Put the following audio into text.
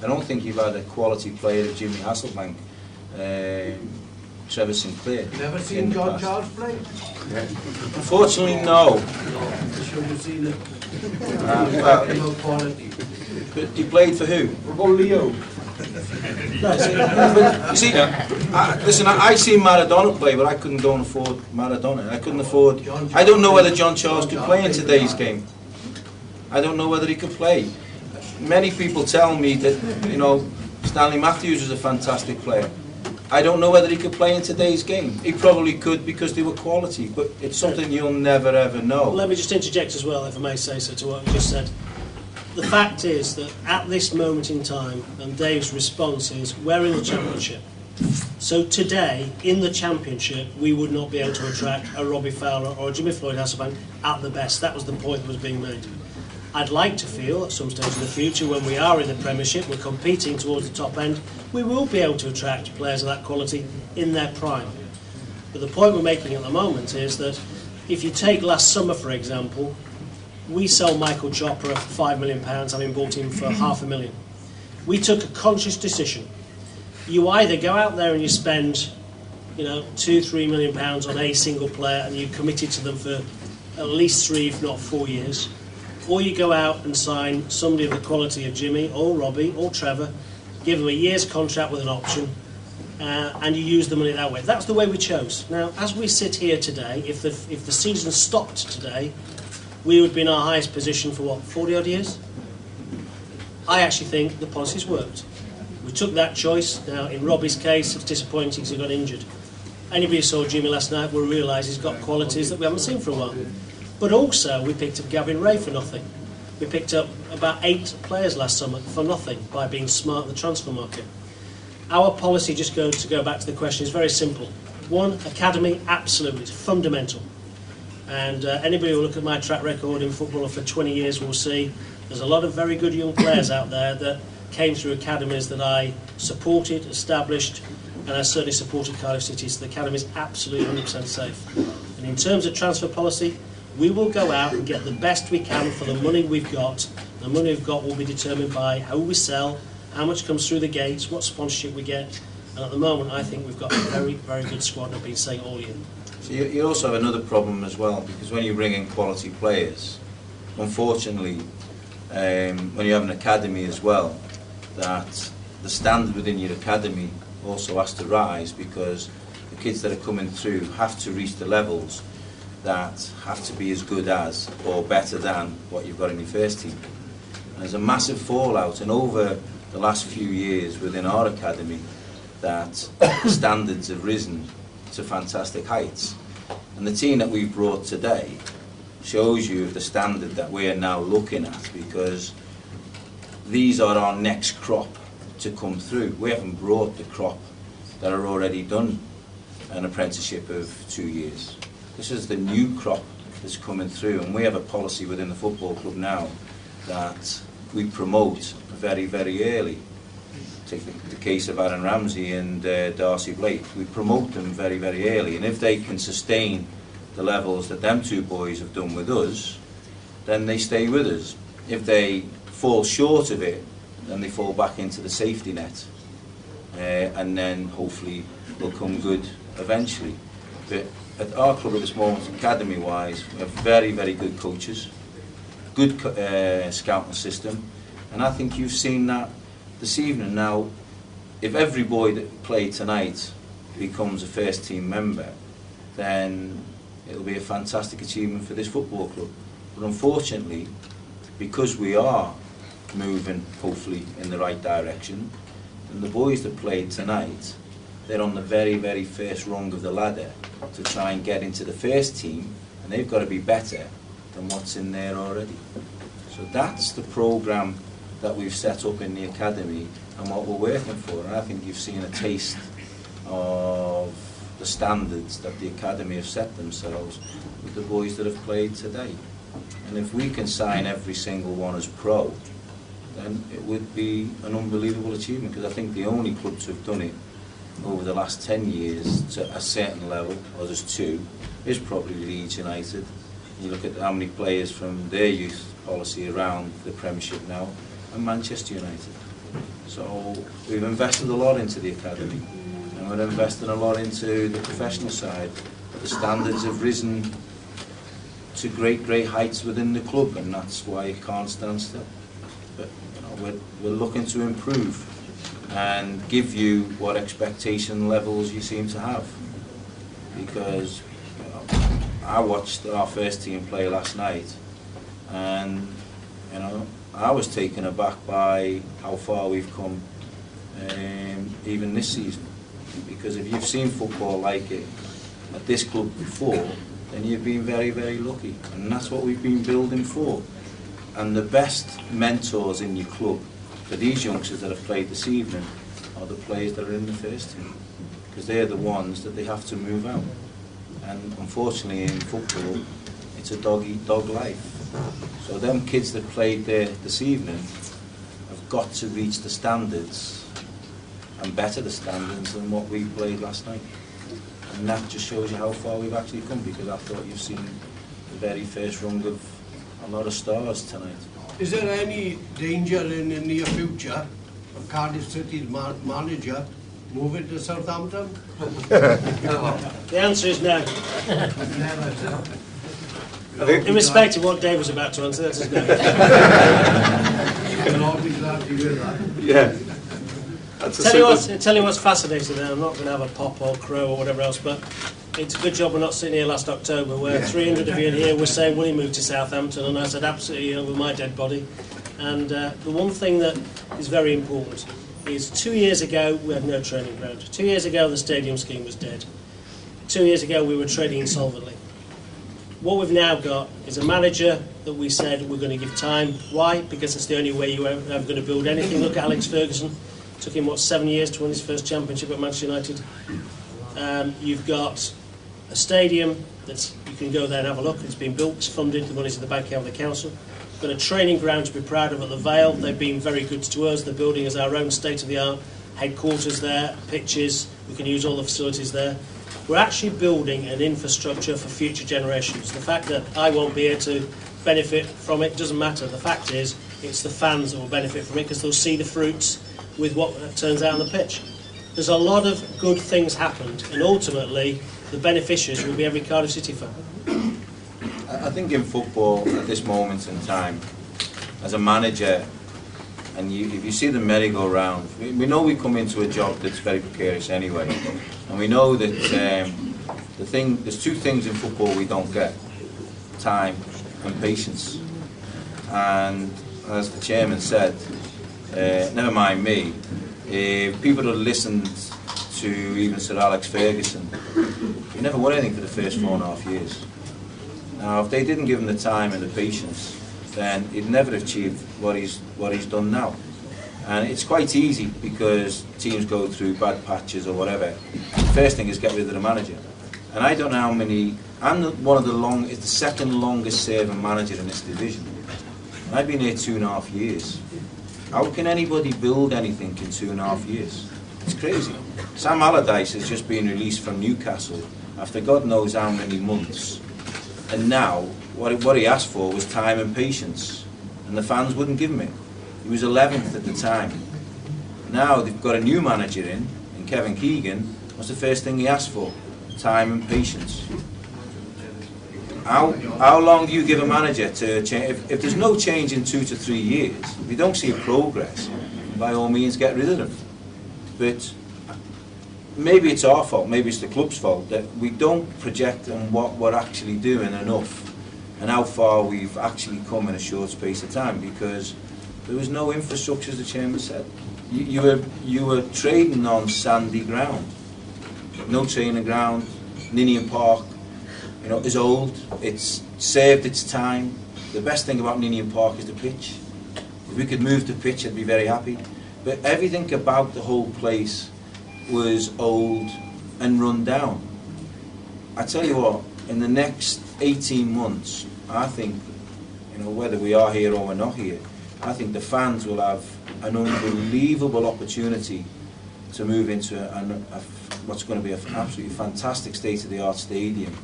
I don't think you've had a quality player of Jimmy Hasselbank, Trevor Sinclair. Never seen John Charles play? Unfortunately, no. Sure you've seen it. Well, Quality. he played for who? Oh, Leo. You see, listen, I seen Maradona play, but I couldn't go and afford Maradona. I couldn't afford. I don't know whether John Charles could play in today's game. I don't know whether he could play. Many people tell me that, you know, Stanley Matthews was a fantastic player. I don't know whether he could play in today's game. He probably could because they were quality, but it's something you'll never ever know. Let me just interject as well, if I may say so, to what you just said. The fact is that at this moment in time, and Dave's response is, we're in the Championship. So today, in the Championship, we would not be able to attract a Robbie Fowler or a Jimmy Floyd Hasselbank at the best. That was the point that was being made. I'd like to feel at some stage in the future, when we are in the Premiership, we're competing towards the top end, we will be able to attract players of that quality in their prime. But the point we're making at the moment is that if you take last summer, for example, we sold Michael Chopra for £5 million, having bought him for £500,000. We took a conscious decision. You either go out there and you spend, £2-3 million on a single player, and you committed to them for at least 3, if not 4 years, or you go out and sign somebody of the quality of Jimmy or Robbie or Trevor, give them a year's contract with an option, and you use the money that way. That's the way we chose. Now, as we sit here today, if the season stopped today, we would be in our highest position for what, 40 odd years? I actually think the policy's worked. We took that choice. Now, in Robbie's case, it's disappointing because he got injured. Anybody who saw Jimmy last night will realise he's got qualities that we haven't seen for a while. But also, we picked up Gavin Ray for nothing. We picked up about 8 players last summer for nothing by being smart in the transfer market. Our policy, just to go back to the question, is very simple. 1, academy, absolutely, it's fundamental. And anybody who will look at my track record in football for 20 years will see there's a lot of very good young players out there that came through academies that I supported, established, and I certainly supported Cardiff City, so the academy is absolutely 100% safe. And in terms of transfer policy, we will go out and get the best we can for the money we've got. The money we've got will be determined by how we sell, how much comes through the gates, what sponsorship we get. And at the moment, I think we've got a very, very good squad, and I've been saying all year. So you also have another problem as well, because when you bring in quality players, unfortunately, when you have an academy as well, that the standard within your academy also has to rise, because the kids that are coming through have to reach the levels that have to be as good as or better than what you've got in your first team. And there's a massive fallout, and over the last few years within our academy, that the standards have risen to fantastic heights. And the team that we've brought today shows you the standard that we are now looking at, because these are our next crop to come through. We haven't brought the crop that are already done an apprenticeship of 2 years. This is the new crop that's coming through, and we have a policy within the football club now that we promote very, very early. Take the case of Aaron Ramsey and Darcy Blake. We promote them very, very early, and if they can sustain the levels that them 2 boys have done with us, then they stay with us. If they fall short of it, then they fall back into the safety net, and then hopefully they'll come good eventually. But at our club at this moment, academy-wise, we have very, very good coaches, good scouting system, and I think you've seen that this evening. Now, if every boy that played tonight becomes a first team member, then it'll be a fantastic achievement for this football club. But unfortunately, because we are moving hopefully in the right direction, and the boys that played tonight, they're on the very, very first rung of the ladder to try and get into the first team, and they've got to be better than what's in there already. So that's the programme that we've set up in the academy and what we're working for. And I think you've seen a taste of the standards that the academy have set themselves with the boys that have played today. And if we can sign every single one as pro, then it would be an unbelievable achievement, because I think the only clubs who've done it over the last 10 years to a certain level, or there's 2, is probably Leeds United. You look at how many players from their youth policy around the Premiership now, and Manchester United. So we've invested a lot into the academy, and we're investing a lot into the professional side. The standards have risen to great heights within the club, and that's why it can't stand still. But we're looking to improve and give you what expectation levels you seem to have. Because I watched our first team play last night, and I was taken aback by how far we've come, even this season. Because if you've seen football like it at this club before, then you've been very lucky, and that's what we've been building for. And the best mentors in your club for these youngsters that have played this evening are the players that are in the first team, because they're the ones that they have to move out. And unfortunately in football, it's a dog-eat-dog life. So them kids that played there this evening have got to reach the standards and better the standards than what we played last night. And that just shows you how far we've actually come, because I thought you've seen the very first rung of a lot of stars tonight. Is there any danger in the near future of Cardiff City's manager moving to Southampton? The answer is no. Irrespective of what Dave was about to answer, that is no. We'll all be glad to hear that. Yeah. Tell you what's fascinating there. I'm not going to have a pop or crow or whatever else, but it's a good job we're not sitting here last October where 300 of you in here were saying, will he move to Southampton? And I said, absolutely, over my dead body. And the one thing that is very important is 2 years ago we had no training ground. 2 years ago the stadium scheme was dead. 2 years ago we were trading insolvently. What we've now got is a manager that we said we're going to give time. Why? Because it's the only way you're ever going to build anything. Look at Alex Ferguson. Took him, 7 years to win his first championship at Manchester United. You've got a stadium that you can go there and have a look. It's been built, it's funded, the money's in the bank account of the council. We've got a training ground to be proud of at the Vale. They've been very good to us. The building is our own state-of-the-art headquarters there, pitches, we can use all the facilities there. We're actually building an infrastructure for future generations. The fact that I won't be here to benefit from it doesn't matter. The fact is, it's the fans that will benefit from it because they'll see the fruits with what turns out on the pitch. There's a lot of good things happened, and ultimately the beneficiaries will be every Cardiff City fan. I think in football at this moment in time, as a manager, and if you see the merry-go-round, we know we come into a job that's very precarious anyway, and we know that there's two things in football we don't get: time and patience. And as the chairman said, never mind me, if people had listened to even Sir Alex Ferguson, he never won anything for the first 4.5 years. Now, if they didn't give him the time and the patience, then he'd never achieved what he's done now. And it's quite easy because teams go through bad patches or whatever. The first thing is get rid of the manager. And I don't know how many. I'm it's the second longest serving manager in this division. I've been here 2.5 years. How can anybody build anything in 2.5 years? It's crazy. Sam Allardyce has just been released from Newcastle after God knows how many months. And now, what he asked for was time and patience. And the fans wouldn't give him it. He was 11th at the time. Now they've got a new manager in Kevin Keegan. What's the first thing he asked for? Time and patience. How long do you give a manager to change? If there's no change in 2 to 3 years, if you don't see a progress, by all means get rid of them. But maybe it's our fault, maybe it's the club's fault, that we don't project on what we're actually doing enough and how far we've actually come in a short space of time, because there was no infrastructure, as the chairman said. You were trading on sandy ground. No training ground. Ninian Park, is old. It's served its time. The best thing about Ninian Park is the pitch. If we could move the pitch, I'd be very happy. But everything about the whole place was old and run down. I tell you what, in the next 18 months, I think, whether we are here or we're not here, I think the fans will have an unbelievable opportunity to move into what's going to be an absolutely fantastic state-of-the-art stadium